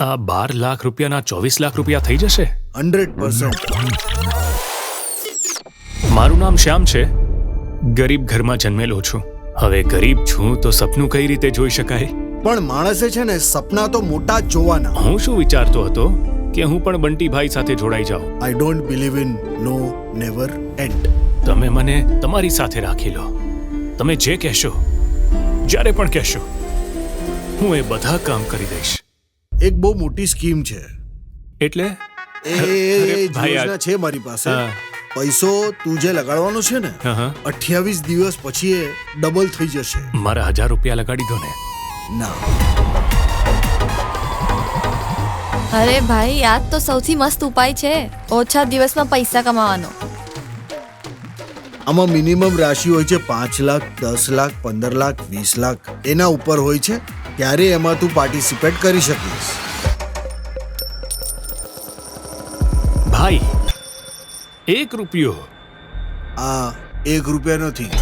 આ 12 લાખ રૂપિયાના 24 લાખ રૂપિયા થઈ જશે? 100%. મારું નામ શ્યામ છે. ગરીબ ઘરમાં જન્મેલો છું. હવે ગરીબ છું તો સપનું કઈ રીતે જોઈ શકાય? પણ માણસે છે ને સપના તો મોટા જ જોવાના. હું શું વિચારતો હતો કે હું પણ બંટીભાઈ સાથે જોડાઈ જાઉં. I don't believe in no never end. તમે મને તમારી સાથે રાખી લો. તમે જે કહેશો, જ્યારે પણ કહેશો, હું એ બધા કામ કરી દઈશ. એક બહુ મોટી સ્કીમ છે. એટલે એ ભાઈ, યોજના છે મારી પાસે. હા. પૈસો તું જે લગાડવાનો છે ને, હા. 28 દિવસ પછી એ ડબલ થઈ જશે. મારા 1000 રૂપિયા લગાડી દો ને. ના, અરે ભાઈ, આ તો સૌથી મસ્ત ઉપાય છે ઓછા દિવસમાં પૈસા કમાવાનો. આમાં મિનિમમ રાશિ હોય છે 5 લાખ, 10 લાખ, 15 લાખ, 20 લાખ. એના ઉપર હોય છે. ત્યારે એમાં તું પાર્ટિસિપેટ કરી શકીશ. ભાઈ, 1 રૂપિયો. આ 1 રૂપિયા નથી.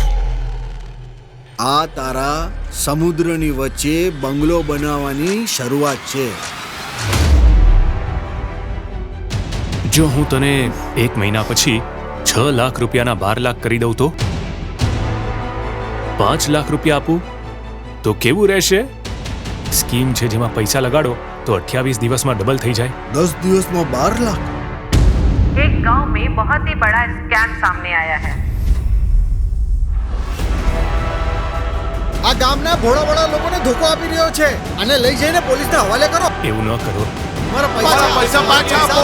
આ તારા સમુદ્રની વચ્ચે બંગલો બનાવવાની શરૂઆત છે. જો હું તને 1 મહિના પછી 6 લાખ રૂપિયાના 12 લાખ કરી દઉં તો 5 લાખ રૂપિયા આપું તો કેવું રહેશે? સ્કીમ છે જેમાં પૈસા લગાડો તો 28 દિવસમાં ડબલ થઈ જાય. 10 દિવસમાં 12 લાખ. एक गांव में बहुत ही बड़ा स्कैम सामने आया है. આ ગામના ભોળા લોકોને ધોકો આપી રહ્યો છે. આને લઈ જઈને પોલીસને હવાલે કરો. એવું ન કરો. મારા પૈસા પાછા આપો.